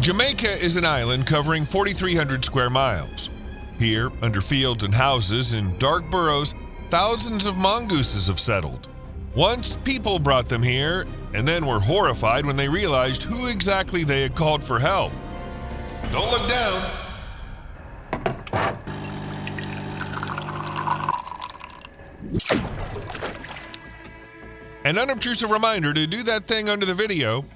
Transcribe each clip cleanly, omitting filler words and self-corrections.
Jamaica is an island covering 4,300 square miles. Here, under fields and houses in dark burrows, thousands of mongooses have settled. Once, people brought them here, and then were horrified when they realized who exactly they had called for help. Don't look down. An unobtrusive reminder to do that thing under the video.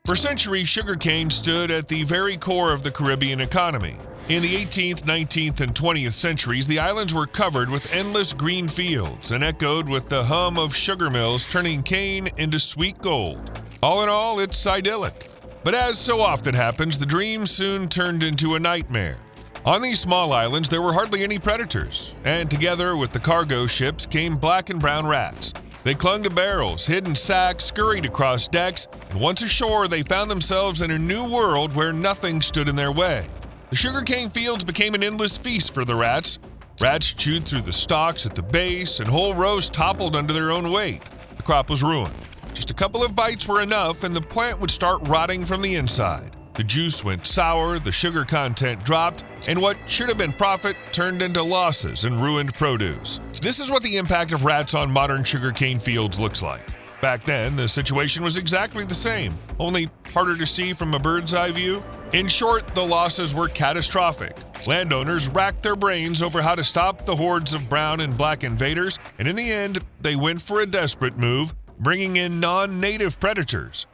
For centuries, sugarcane stood at the very core of the Caribbean economy. In the 18th, 19th, and 20th centuries, the islands were covered with endless green fields and echoed with the hum of sugar mills turning cane into sweet gold. All in all, it's idyllic. But as so often happens, the dream soon turned into a nightmare. On these small islands, there were hardly any predators, and together with the cargo ships came black and brown rats. They clung to barrels, hid in sacks, scurried across decks, and once ashore, they found themselves in a new world where nothing stood in their way. The sugarcane fields became an endless feast for the rats. Rats chewed through the stalks at the base, and whole rows toppled under their own weight. The crop was ruined. Just a couple of bites were enough, and the plant would start rotting from the inside. The juice went sour, the sugar content dropped, and what should have been profit turned into losses and ruined produce. This is what the impact of rats on modern sugarcane fields looks like. Back then, the situation was exactly the same, only harder to see from a bird's eye view. In short, the losses were catastrophic. Landowners racked their brains over how to stop the hordes of brown and black invaders, and in the end, they went for a desperate move, bringing in non-native predators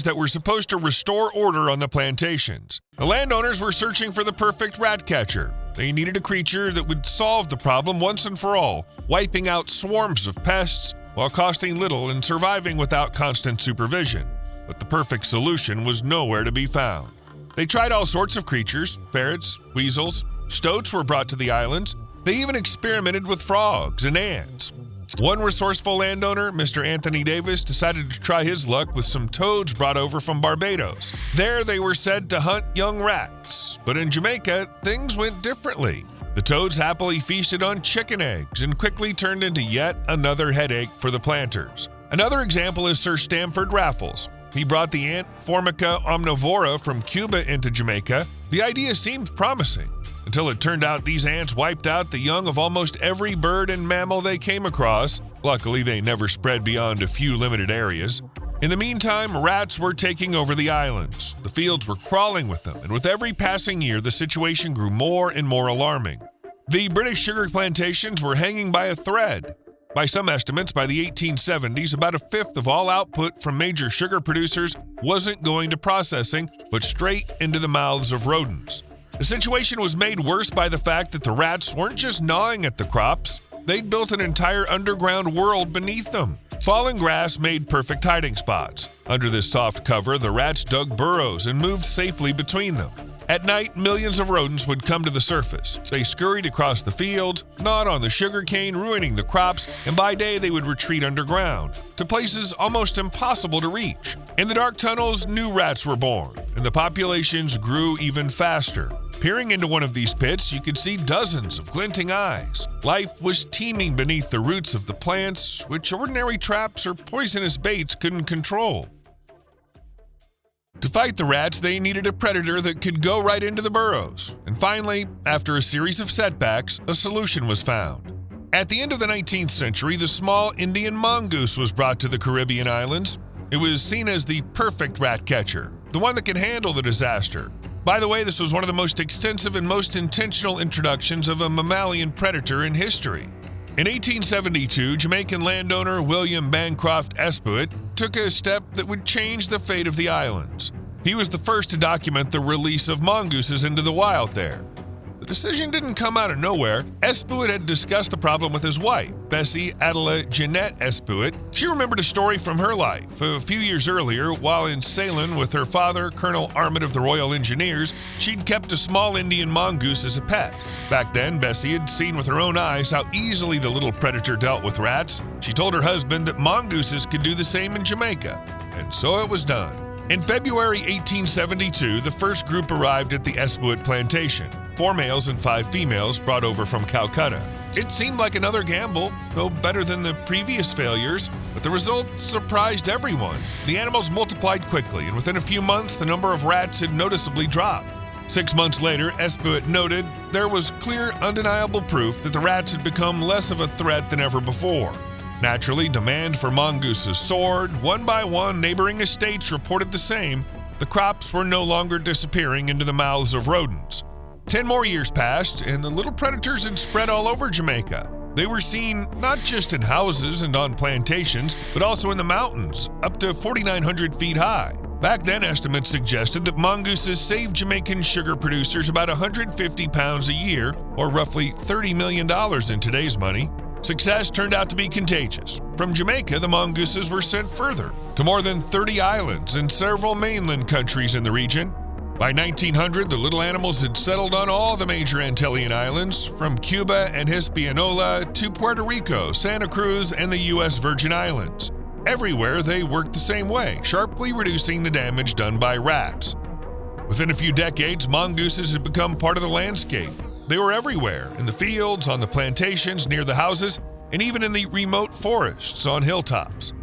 that were supposed to restore order on the plantations. The landowners were searching for the perfect rat catcher. They needed a creature that would solve the problem once and for all, wiping out swarms of pests while costing little and surviving without constant supervision. But the perfect solution was nowhere to be found. They tried all sorts of creatures, ferrets, weasels, stoats were brought to the islands. They even experimented with frogs and ants. One resourceful landowner, Mr. Anthony Davis, decided to try his luck with some toads brought over from Barbados. There they were said to hunt young rats, but in Jamaica, things went differently. The toads happily feasted on chicken eggs and quickly turned into yet another headache for the planters. Another example is Sir Stamford Raffles. He brought the ant Formica omnivora from Cuba into Jamaica. The idea seemed promising, until it turned out these ants wiped out the young of almost every bird and mammal they came across. Luckily, they never spread beyond a few limited areas. In the meantime, rats were taking over the islands. The fields were crawling with them, and with every passing year, the situation grew more and more alarming. The British sugar plantations were hanging by a thread. By some estimates, by the 1870s, about a fifth of all output from major sugar producers wasn't going to processing, but straight into the mouths of rodents. The situation was made worse by the fact that the rats weren't just gnawing at the crops, they'd built an entire underground world beneath them. Fallen grass made perfect hiding spots. Under this soft cover, the rats dug burrows and moved safely between them. At night, millions of rodents would come to the surface. They scurried across the fields, gnawed on the sugarcane, ruining the crops, and by day they would retreat underground, to places almost impossible to reach. In the dark tunnels, new rats were born, and the populations grew even faster. Peering into one of these pits, you could see dozens of glinting eyes. Life was teeming beneath the roots of the plants, which ordinary traps or poisonous baits couldn't control. To fight the rats, they needed a predator that could go right into the burrows. And finally, after a series of setbacks, a solution was found. At the end of the 19th century, the small Indian mongoose was brought to the Caribbean islands. It was seen as the perfect rat catcher, the one that could handle the disaster. By the way, this was one of the most extensive and most intentional introductions of a mammalian predator in history. In 1872, Jamaican landowner William Bancroft Espuit took a step that would change the fate of the islands. He was the first to document the release of mongooses into the wild there. The decision didn't come out of nowhere. Espuit had discussed the problem with his wife, Bessie Adela Jeanette Espuit. She remembered a story from her life. A few years earlier, while in Ceylon with her father, Colonel Armit of the Royal Engineers, she'd kept a small Indian mongoose as a pet. Back then, Bessie had seen with her own eyes how easily the little predator dealt with rats. She told her husband that mongooses could do the same in Jamaica, and so it was done. In February 1872, the first group arrived at the Espuit plantation, 4 males and 5 females brought over from Calcutta. It seemed like another gamble, no better than the previous failures, but the results surprised everyone. The animals multiplied quickly, and within a few months, the number of rats had noticeably dropped. 6 months later, Espeut noted there was clear, undeniable proof that the rats had become less of a threat than ever before. Naturally, demand for mongooses soared. One by one, neighboring estates reported the same. The crops were no longer disappearing into the mouths of rodents. 10 more years passed, and the little predators had spread all over Jamaica. They were seen not just in houses and on plantations, but also in the mountains, up to 4,900 feet high. Back then, estimates suggested that mongooses saved Jamaican sugar producers about 150 pounds a year, or roughly $30 million in today's money. Success turned out to be contagious. From Jamaica, the mongooses were sent further, to more than 30 islands and several mainland countries in the region. By 1900, the little animals had settled on all the major Antillean islands, from Cuba and Hispaniola to Puerto Rico, Santa Cruz, and the U.S. Virgin Islands. Everywhere, they worked the same way, sharply reducing the damage done by rats. Within a few decades, mongooses had become part of the landscape. They were everywhere, in the fields, on the plantations, near the houses, and even in the remote forests on hilltops.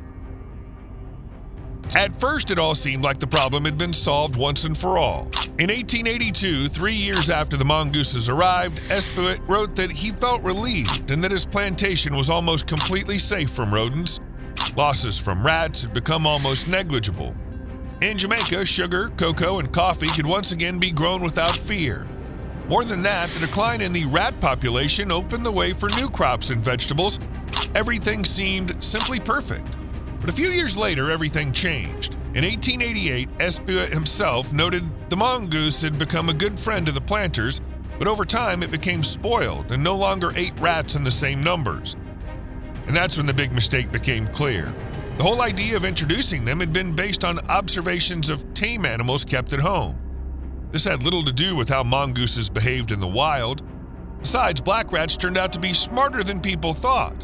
At first, it all seemed like the problem had been solved once and for all. In 1882, 3 years after the mongooses arrived, Espeut wrote that he felt relieved and that his plantation was almost completely safe from rodents. Losses from rats had become almost negligible. In Jamaica, sugar, cocoa, and coffee could once again be grown without fear. More than that, the decline in the rat population opened the way for new crops and vegetables. Everything seemed simply perfect. But a few years later, everything changed. In 1888, Espeut himself noted the mongoose had become a good friend to the planters, but over time it became spoiled and no longer ate rats in the same numbers. And that's when the big mistake became clear. The whole idea of introducing them had been based on observations of tame animals kept at home. This had little to do with how mongooses behaved in the wild. Besides, black rats turned out to be smarter than people thought.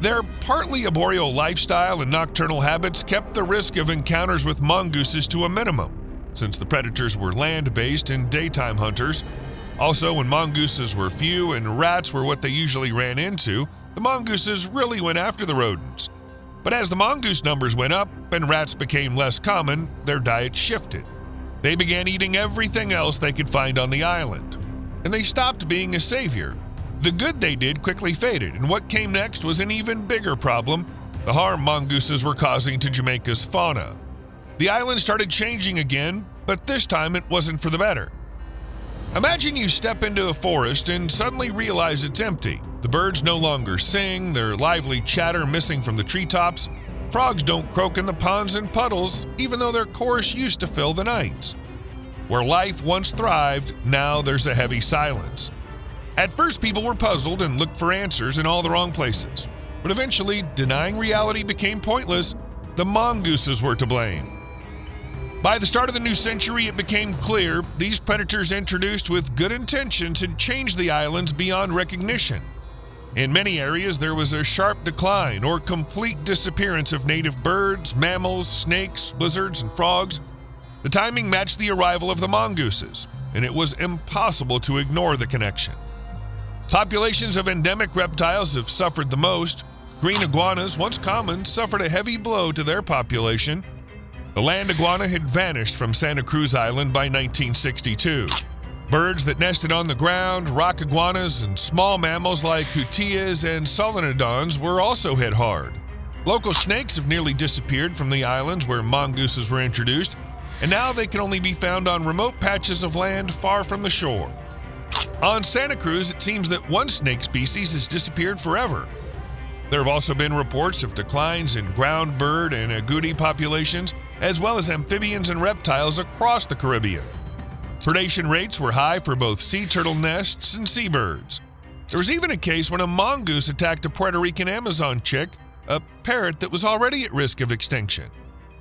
Their partly arboreal lifestyle and nocturnal habits kept the risk of encounters with mongooses to a minimum, since the predators were land-based and daytime hunters. Also, when mongooses were few and rats were what they usually ran into, the mongooses really went after the rodents. But as the mongoose numbers went up and rats became less common, their diet shifted. They began eating everything else they could find on the island, and they stopped being a savior. The good they did quickly faded, and what came next was an even bigger problem: the harm mongooses were causing to Jamaica's fauna. The island started changing again, but this time it wasn't for the better. Imagine you step into a forest and suddenly realize it's empty. The birds no longer sing, their lively chatter missing from the treetops. Frogs don't croak in the ponds and puddles, even though their chorus used to fill the nights. Where life once thrived, now there's a heavy silence. At first, people were puzzled and looked for answers in all the wrong places. But eventually, denying reality became pointless. The mongooses were to blame. By the start of the new century, it became clear these predators introduced with good intentions had changed the islands beyond recognition. In many areas, there was a sharp decline or complete disappearance of native birds, mammals, snakes, lizards, and frogs. The timing matched the arrival of the mongooses, and it was impossible to ignore the connection. Populations of endemic reptiles have suffered the most. Green iguanas, once common, suffered a heavy blow to their population. The land iguana had vanished from Santa Cruz Island by 1962. Birds that nested on the ground, rock iguanas, and small mammals like hutillas and solenodons were also hit hard. Local snakes have nearly disappeared from the islands where mongooses were introduced, and now they can only be found on remote patches of land far from the shore. On Santa Cruz, it seems that one snake species has disappeared forever. There have also been reports of declines in ground bird and agouti populations, as well as amphibians and reptiles across the Caribbean. Predation rates were high for both sea turtle nests and seabirds. There was even a case when a mongoose attacked a Puerto Rican Amazon chick, a parrot that was already at risk of extinction.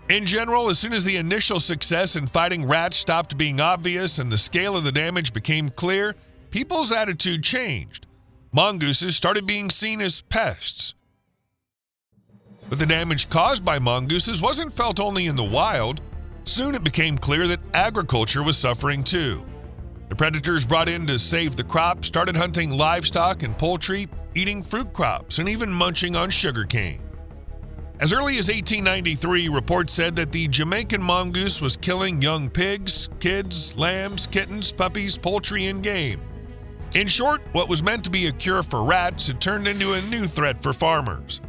In general, as soon as the initial success in fighting rats stopped being obvious and the scale of the damage became clear, people's attitude changed. Mongooses started being seen as pests. But the damage caused by mongooses wasn't felt only in the wild. Soon it became clear that agriculture was suffering too. The predators brought in to save the crop started hunting livestock and poultry, eating fruit crops and even munching on sugarcane. As early as 1893, reports said that the Jamaican mongoose was killing young pigs, kids, lambs, kittens, puppies, poultry, and game. In short, what was meant to be a cure for rats had turned into a new threat for farmers.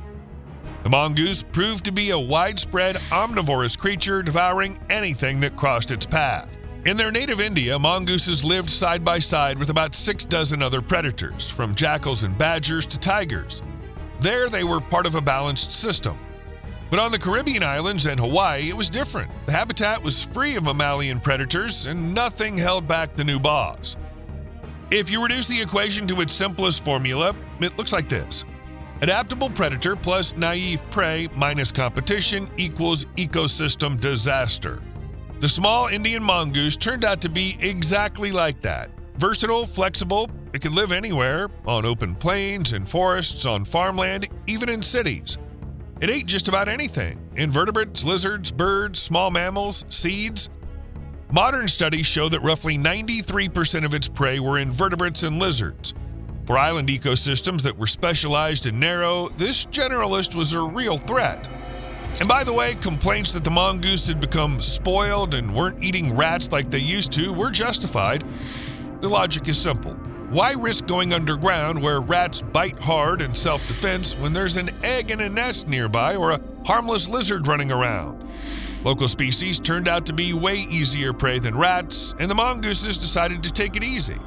The mongoose proved to be a widespread omnivorous creature devouring anything that crossed its path. In their native India, mongooses lived side by side with about 6 dozen other predators, from jackals and badgers to tigers. There, they were part of a balanced system. But on the Caribbean islands and Hawaii, it was different. The habitat was free of mammalian predators, and nothing held back the new boss. If you reduce the equation to its simplest formula, it looks like this. Adaptable predator plus naive prey minus competition equals ecosystem disaster. The small Indian mongoose turned out to be exactly like that. Versatile, flexible, it could live anywhere, on open plains, in forests, on farmland, even in cities. It ate just about anything: invertebrates, lizards, birds, small mammals, seeds. Modern studies show that roughly 93% of its prey were invertebrates and lizards. For island ecosystems that were specialized and narrow, this generalist was a real threat. And by the way, complaints that the mongoose had become spoiled and weren't eating rats like they used to were justified. The logic is simple. Why risk going underground where rats bite hard in self-defense when there's an egg in a nest nearby or a harmless lizard running around? Local species turned out to be way easier prey than rats, and the mongooses decided to take it easy.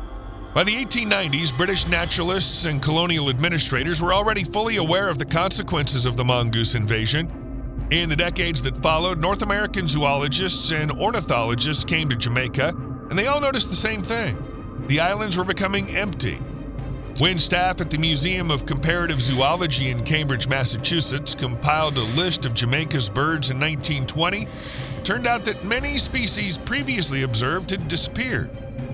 By the 1890s, British naturalists and colonial administrators were already fully aware of the consequences of the mongoose invasion. In the decades that followed, North American zoologists and ornithologists came to Jamaica, and they all noticed the same thing. The islands were becoming empty. When staff at the Museum of Comparative Zoology in Cambridge, Massachusetts, compiled a list of Jamaica's birds in 1920, it turned out that many species previously observed had disappeared.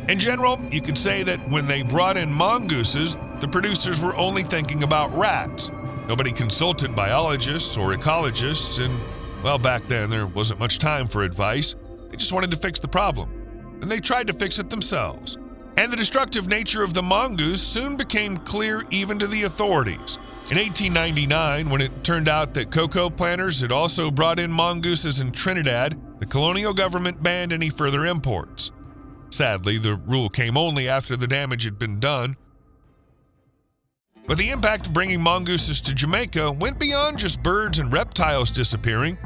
In general, you could say that when they brought in mongooses, the producers were only thinking about rats. Nobody consulted biologists or ecologists, and, well, back then there wasn't much time for advice. They just wanted to fix the problem, and they tried to fix it themselves. And the destructive nature of the mongoose soon became clear even to the authorities. In 1899, when it turned out that cocoa planters had also brought in mongooses in Trinidad, the colonial government banned any further imports. Sadly, the rule came only after the damage had been done. But the impact of bringing mongooses to Jamaica went beyond just birds and reptiles disappearing.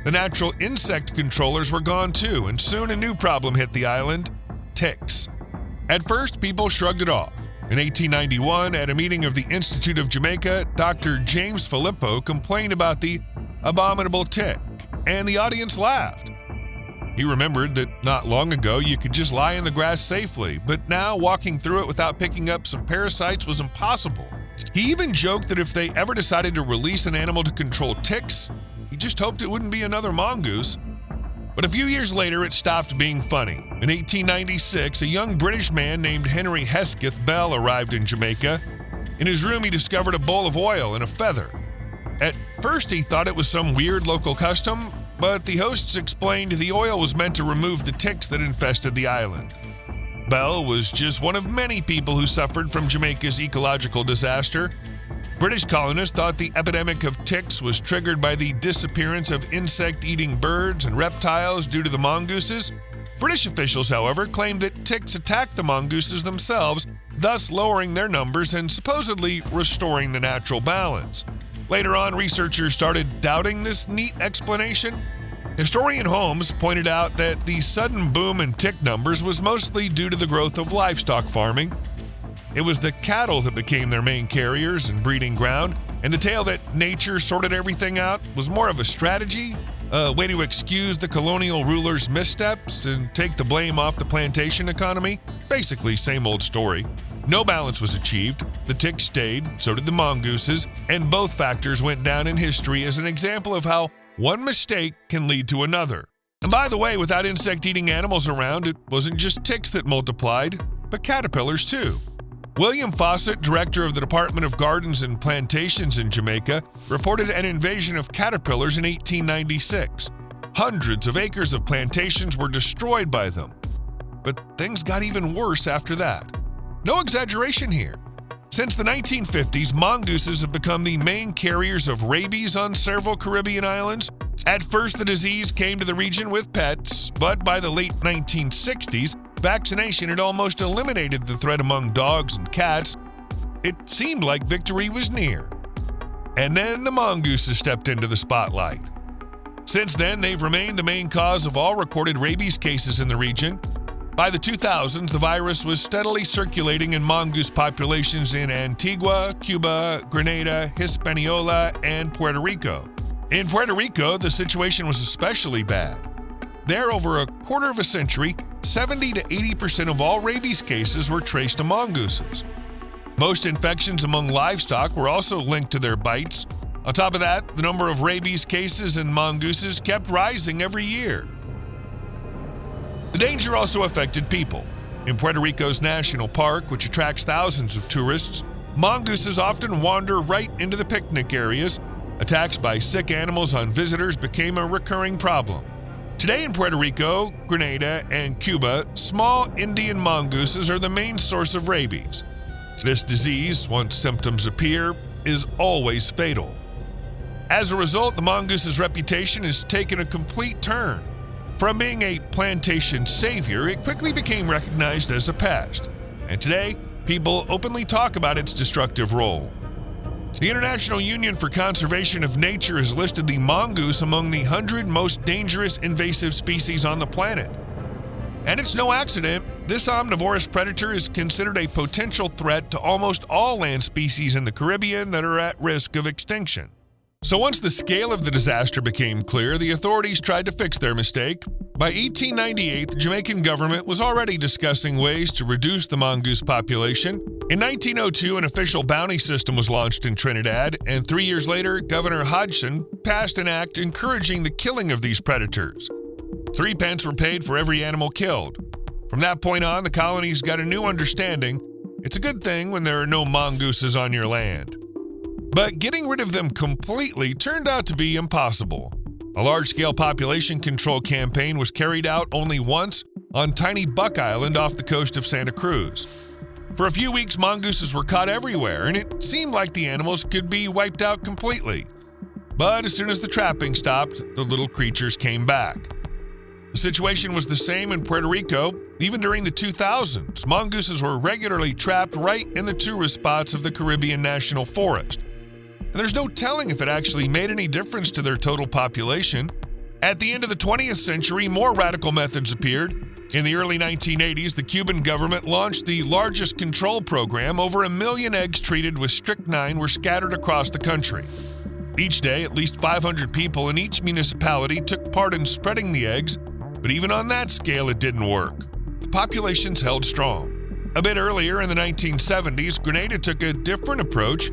The natural insect controllers were gone too, and soon a new problem hit the island: ticks. At first, people shrugged it off. In 1891, at a meeting of the Institute of Jamaica, Dr. James Filippo complained about the abominable tick, and the audience laughed. He remembered that not long ago you could just lie in the grass safely, but now walking through it without picking up some parasites was impossible. He even joked that if they ever decided to release an animal to control ticks, he just hoped it wouldn't be another mongoose. But a few years later, it stopped being funny. In 1896, a young British man named Henry Hesketh Bell arrived in Jamaica. In his room, he discovered a bowl of oil and a feather. At first, he thought it was some weird local custom, but the hosts explained the oil was meant to remove the ticks that infested the island. Bell was just one of many people who suffered from Jamaica's ecological disaster. British colonists thought the epidemic of ticks was triggered by the disappearance of insect-eating birds and reptiles due to the mongooses. British officials, however, claimed that ticks attacked the mongooses themselves, thus lowering their numbers and supposedly restoring the natural balance. Later on, researchers started doubting this neat explanation. Historian Holmes pointed out that the sudden boom in tick numbers was mostly due to the growth of livestock farming. It was the cattle that became their main carriers and breeding ground, and the tale that nature sorted everything out was more of a strategy, a way to excuse the colonial rulers' missteps and take the blame off the plantation economy. Basically, same old story. No balance was achieved. The ticks stayed, so did the mongooses, and both factors went down in history as an example of how one mistake can lead to another. And by the way, without insect-eating animals around, it wasn't just ticks that multiplied, but caterpillars too. William Fawcett, director of the Department of Gardens and Plantations in Jamaica, reported an invasion of caterpillars in 1896. Hundreds of acres of plantations were destroyed by them. But things got even worse after that. No exaggeration here. Since the 1950s, mongooses have become the main carriers of rabies on several Caribbean islands. At first, the disease came to the region with pets, but by the late 1960s, vaccination had almost eliminated the threat among dogs and cats. It seemed like victory was near. And then the mongooses stepped into the spotlight. Since then, they've remained the main cause of all recorded rabies cases in the region. By the 2000s, the virus was steadily circulating in mongoose populations in Antigua, Cuba, Grenada, Hispaniola, and Puerto Rico. In Puerto Rico, the situation was especially bad. There, over a quarter of a century, 70 to 80% of all rabies cases were traced to mongooses. Most infections among livestock were also linked to their bites. On top of that, the number of rabies cases in mongooses kept rising every year. The danger also affected people. In Puerto Rico's national park, which attracts thousands of tourists, mongooses often wander right into the picnic areas. Attacks by sick animals on visitors became a recurring problem. Today in Puerto Rico, Grenada, and Cuba, small Indian mongooses are the main source of rabies. This disease, once symptoms appear, is always fatal. As a result, the mongoose's reputation has taken a complete turn. From being a plantation savior, it quickly became recognized as a pest, and today, people openly talk about its destructive role. The International Union for Conservation of Nature has listed the mongoose among the 100 most dangerous invasive species on the planet. And it's no accident, this omnivorous predator is considered a potential threat to almost all land species in the Caribbean that are at risk of extinction. So once the scale of the disaster became clear, the authorities tried to fix their mistake. By 1898, the Jamaican government was already discussing ways to reduce the mongoose population. In 1902, an official bounty system was launched in Trinidad, and 3 years later, Governor Hodgson passed an act encouraging the killing of these predators. 3 pence were paid for every animal killed. From that point on, the colonies got a new understanding. It's a good thing when there are no mongooses on your land. But getting rid of them completely turned out to be impossible. A large-scale population control campaign was carried out only once on tiny Buck Island off the coast of Santa Cruz. For a few weeks, mongooses were caught everywhere, and it seemed like the animals could be wiped out completely. But as soon as the trapping stopped, the little creatures came back. The situation was the same in Puerto Rico. Even during the 2000s, mongooses were regularly trapped right in the tourist spots of the Caribbean National Forest. And there's no telling if it actually made any difference to their total population. At the end of the 20th century, more radical methods appeared. In the early 1980s, the Cuban government launched the largest control program. Over 1 million eggs treated with strychnine were scattered across the country. Each day, at least 500 people in each municipality took part in spreading the eggs, but even on that scale, it didn't work. The populations held strong. A bit earlier, in the 1970s, Grenada took a different approach.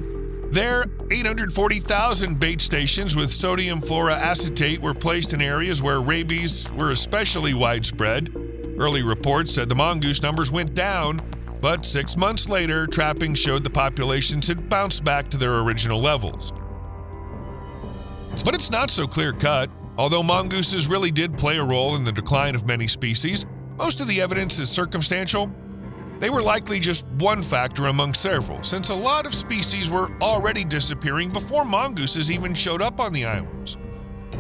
There, 840,000 bait stations with sodium fluoroacetate were placed in areas where rabies were especially widespread. Early reports said the mongoose numbers went down, but 6 months later, trapping showed the populations had bounced back to their original levels. But it's not so clear-cut. Although mongooses really did play a role in the decline of many species, most of the evidence is circumstantial. They were likely just one factor among several, since a lot of species were already disappearing before mongooses even showed up on the islands.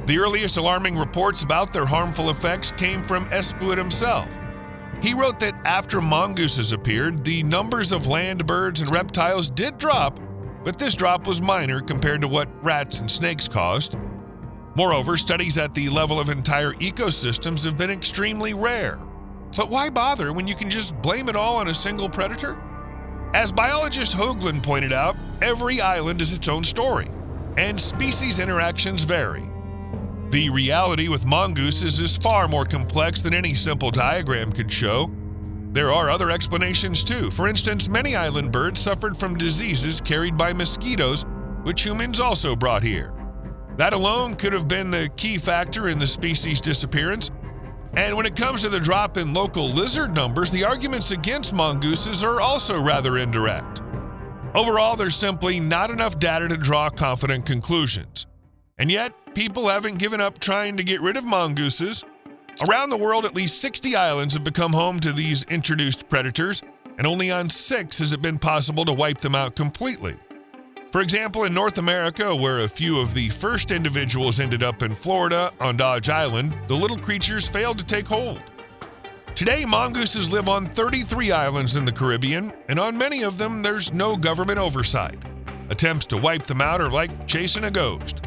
The earliest alarming reports about their harmful effects came from Espuit himself. He wrote that after mongooses appeared, the numbers of land birds and reptiles did drop, but this drop was minor compared to what rats and snakes caused. Moreover, studies at the level of entire ecosystems have been extremely rare. But why bother when you can just blame it all on a single predator? As biologist Hoagland pointed out, every island is its own story, and species interactions vary. The reality with mongooses is far more complex than any simple diagram could show. There are other explanations too. For instance, many island birds suffered from diseases carried by mosquitoes, which humans also brought here. That alone could have been the key factor in the species' disappearance. And when it comes to the drop in local lizard numbers, the arguments against mongooses are also rather indirect. Overall, there's simply not enough data to draw confident conclusions. And yet, people haven't given up trying to get rid of mongooses. Around the world, at least 60 islands have become home to these introduced predators, and only on 6 has it been possible to wipe them out completely. For example, in North America, where a few of the first individuals ended up in Florida on Dodge Island, the little creatures failed to take hold. Today, mongooses live on 33 islands in the Caribbean, and on many of them, there's no government oversight. Attempts to wipe them out are like chasing a ghost.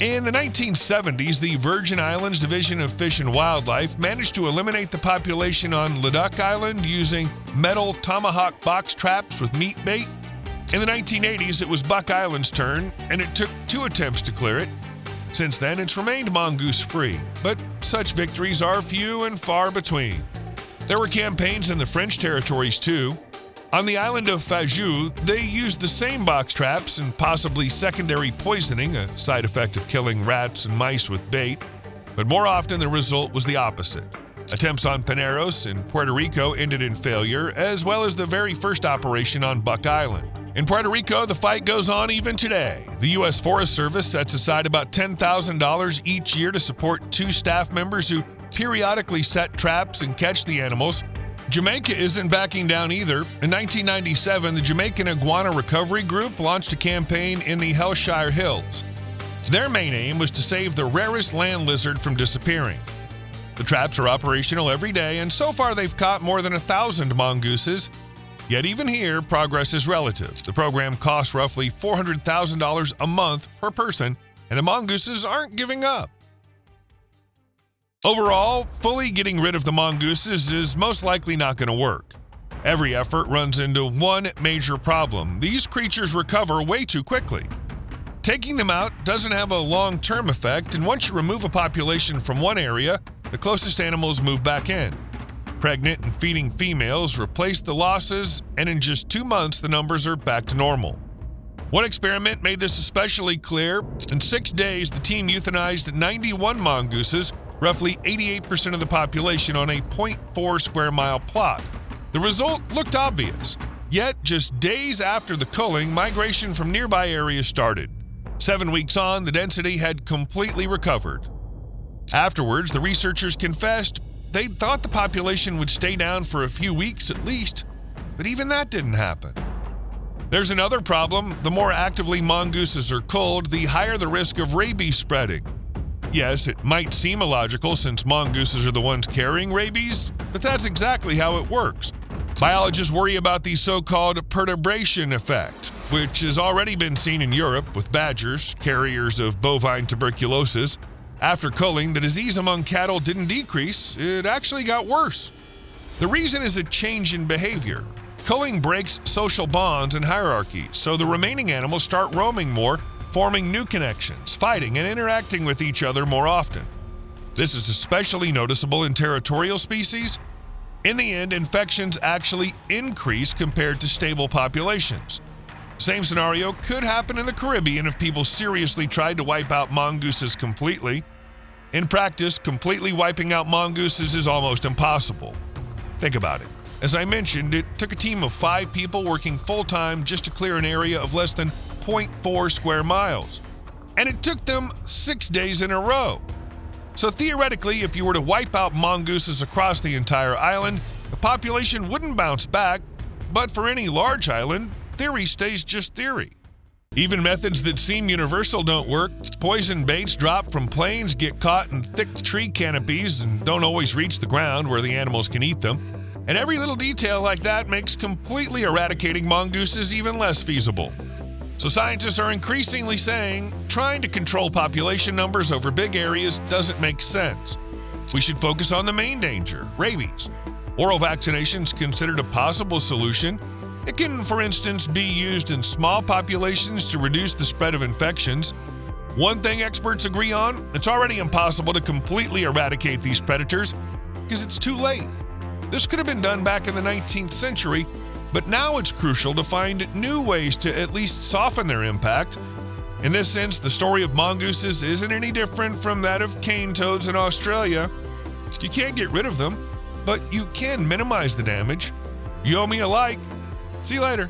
In the 1970s, the Virgin Islands Division of Fish and Wildlife managed to eliminate the population on Leduc Island using metal tomahawk box traps with meat bait. In the 1980s, it was Buck Island's turn, and it took 2 attempts to clear it. Since then, it's remained mongoose-free, but such victories are few and far between. There were campaigns in the French territories, too. On the island of Fajou, they used the same box traps and possibly secondary poisoning, a side effect of killing rats and mice with bait, but more often the result was the opposite. Attempts on Pineros in Puerto Rico ended in failure, as well as the very first operation on Buck Island. In Puerto Rico, the fight goes on even today. The U.S. Forest Service sets aside about $10,000 each year to support 2 staff members who periodically set traps and catch the animals. Jamaica isn't backing down either. In 1997, the Jamaican Iguana Recovery Group launched a campaign in the Hellshire Hills. Their main aim was to save the rarest land lizard from disappearing. The traps are operational every day, and so far they've caught more than 1,000 mongooses. Yet even here, progress is relative. The program costs roughly $400,000 a month per person, and the mongooses aren't giving up. Overall, fully getting rid of the mongooses is most likely not going to work. Every effort runs into one major problem. These creatures recover way too quickly. Taking them out doesn't have a long-term effect, and once you remove a population from one area, the closest animals move back in. Pregnant and feeding females replace the losses, and in just 2 months, the numbers are back to normal. One experiment made this especially clear. In 6 days, the team euthanized 91 mongooses, roughly 88% of the population, on a 0.4 square mile plot. The result looked obvious. Yet, just days after the culling, migration from nearby areas started. 7 weeks on, the density had completely recovered. Afterwards, the researchers confessed they thought the population would stay down for a few weeks at least, but even that didn't happen. There's another problem. The more actively mongooses are culled, the higher the risk of rabies spreading. Yes, it might seem illogical since mongooses are the ones carrying rabies, but that's exactly how it works. Biologists worry about the so-called perturbation effect, which has already been seen in Europe with badgers, carriers of bovine tuberculosis. After culling, the disease among cattle didn't decrease, it actually got worse. The reason is a change in behavior. Culling breaks social bonds and hierarchies, so the remaining animals start roaming more, forming new connections, fighting, and interacting with each other more often. This is especially noticeable in territorial species. In the end, infections actually increase compared to stable populations. Same scenario could happen in the Caribbean if people seriously tried to wipe out mongooses completely. In practice, completely wiping out mongooses is almost impossible. Think about it. As I mentioned, it took a team of 5 people working full-time just to clear an area of less than 0.4 square miles. And it took them 6 days in a row. So theoretically, if you were to wipe out mongooses across the entire island, the population wouldn't bounce back. But for any large island, theory stays just theory. Even methods that seem universal don't work. Poison baits dropped from planes get caught in thick tree canopies and don't always reach the ground where the animals can eat them. And every little detail like that makes completely eradicating mongooses even less feasible. So scientists are increasingly saying trying to control population numbers over big areas doesn't make sense. We should focus on the main danger, rabies. Oral vaccination is considered a possible solution. It can, for instance, be used in small populations to reduce the spread of infections. One thing experts agree on, it's already impossible to completely eradicate these predators because it's too late. This could have been done back in the 19th century, but now it's crucial to find new ways to at least soften their impact. In this sense, the story of mongooses isn't any different from that of cane toads in Australia. You can't get rid of them, but you can minimize the damage. You owe me a like. See you later.